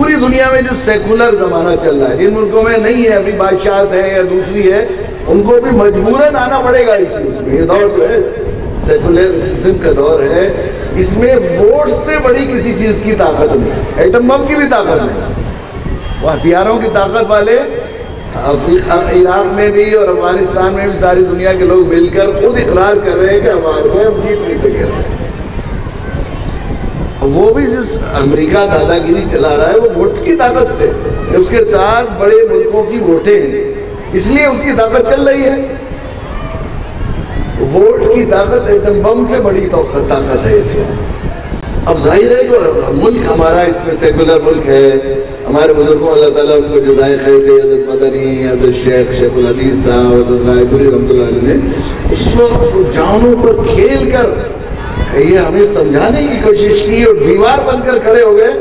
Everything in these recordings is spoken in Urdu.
پوری دنیا میں جو سیکولر زمانہ چل رہا ہے، جن ملکوں میں نہیں ہے ابھی بادشاہت ہے یا دوسری ہے، ان کو بھی مجبوراً آنا پڑے گا اس میں۔ یہ دور جو ہے سیکولرزم کا دور ہے، اس میں ووٹ سے بڑی کسی چیز کی طاقت نہیں، ایٹم بم کی بھی طاقت نہیں۔ وہ ہتھیاروں کی طاقت والے عراق میں بھی اور افغانستان میں بھی ساری دنیا کے لوگ مل کر خود اقرار کر رہے ہیں کہ ہم جیت نہیں سکے۔ وہ بھی جو امریکہ دادا گیری چلا رہا ہے وہ ووٹ کی طاقت سے، اس کے ساتھ بڑے ملکوں کی ووٹیں ہیں، اس لیے اس کی طاقت چل رہی ہے۔ ووٹ کی طاقت ایٹم بم سے بڑی طاقت ہے اس میں۔ اب ظاہر ہے کہ ملک ہمارا اس میں سیکولر ملک ہے، ہمارے بزرگوں اللہ تعالیٰ ان کو جزائے خیر دے، حضرت مدنی، حضرت شیخ الحدیث صاحب، حضرت رائے پوری رحمۃ اللہ علیہ نے اس وقت جانوں پر کھیل کر یہ ہمیں سمجھانے کی کوشش کی اور دیوار بن کر کھڑے ہو گئے۔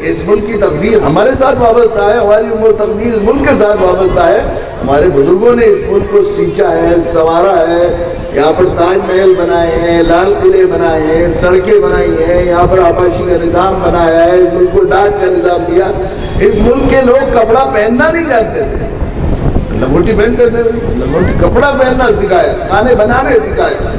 اس ملک کی تقدیر ہمارے ساتھ وابستہ ہے، ہماری عمر تقدیر اس ملک کے ساتھ وابستہ ہے۔ ہمارے بزرگوں نے اس ملک کو سینچا ہے، سنوارا ہے، یہاں پر تاج محل بنائے ہیں، لال قلعے بنائے ہیں، سڑکیں بنائی ہیں، یہاں پر آباشی کا نظام بنایا ہے، اس ملک کو ڈاک کا نظام دیا۔ اس ملک کے لوگ کپڑا پہننا نہیں جانتے تھے، لنگوٹی پہنتے تھے، لنگوٹی کپڑا پہننا سکھایا، کھانے بنانے سکھائے،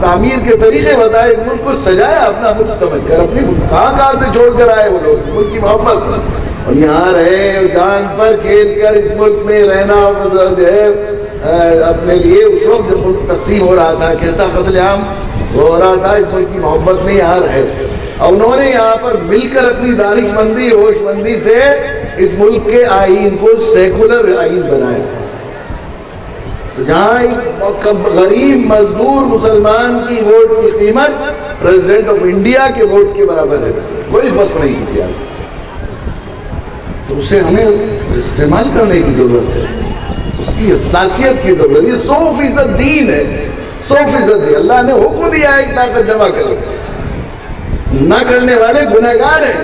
تعمیر کے طریقے بتائے، اس ملک کو سجایا اپنا ملک سمجھ کر۔ اپنی کہاں سے چھوڑ کر آئے وہ لوگ، ملک کی محبت، اور یہاں رہے اور جان پر کھیل کر اس ملک میں رہنا جو ہے اپنے لیے۔ اس وقت جب ملک تقسیم ہو رہا تھا، کیسا قتل عام ہو رہا تھا، اس ملک کی محبت میں یہاں رہے، اور انہوں نے یہاں پر مل کر اپنی دانش مندی، ہوش مندی سے اس ملک کے آئین کو سیکولر آئین بنایا۔ جہاں ایک غریب مزدور مسلمان کی ووٹ کی قیمت پریزیڈنٹ آف انڈیا کے ووٹ کے برابر ہے، کوئی فرق نہیں کیا، تو اسے ہمیں استعمال کرنے کی ضرورت ہے، اس کی حساسیت کی ضرورت ہے۔ یہ 100% دین ہے، 100% دین۔ اللہ نے حکم دیا ہے ایک طاقت جمع کرو، نہ کرنے والے گنہگار ہیں۔